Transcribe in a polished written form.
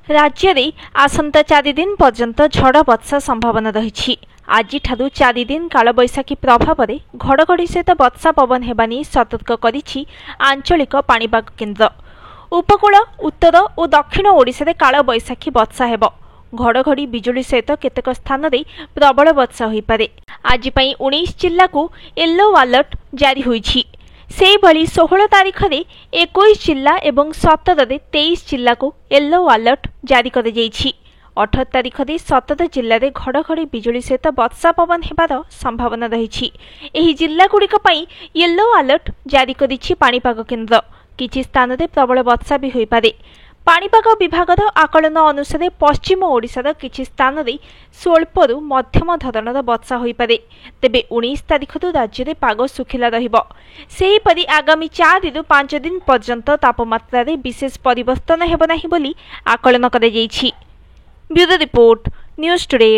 राज्य में आसंता 4 दिन पर्यंत झड़ वर्षा संभावना रही। आज 4 दिन कालबैशाखी प्रभाव में घड़घड़ी सहित वर्षा पवन होगा नहीं सतर्क करिछि आंचलिक पाणीपाग केन्द्र। उपकूल उत्तर और दक्षिण ओडिशा रे कालबैशाखी वर्षा हेब। घड़घड़ी बिजुली सहित केतेक स्थान रे प्रबल वर्षा होई पारे। आज 19 जिल्ला को येलो अलर्ट जारी होईछि। से भली 16 तारीख में 21 जिला एवं 17 रे 23 जिला को येलो अलर्ट जारी कर जाइछि। 18 तारीख में 17 जिले में घड़घड़ी बिजुली सहित वर्षा पवन होबार संभावना रही। एही जिला गुड़िक पई येलो अलर्ट जारी करिछि पाणीपाग केन्द्र। किछि स्थान रे प्रबल वर्षा भी होई पारे। पाणीपाग विभागर आकलन अनुसार पश्चिम ओडिशार किछि स्थान रे स्वल्परू मध्यम धरणर वर्षा होई पारे। तेबे 19 तारीख राज्य में पाग सुखिला रहिबो। सेहीपरि आगामी 4 रु 5 दिन पर्यंत तापमात्रा रे विशेष परिवर्तन हेबो नाही बोली आकलन करा जाइछि। Bureau report news today.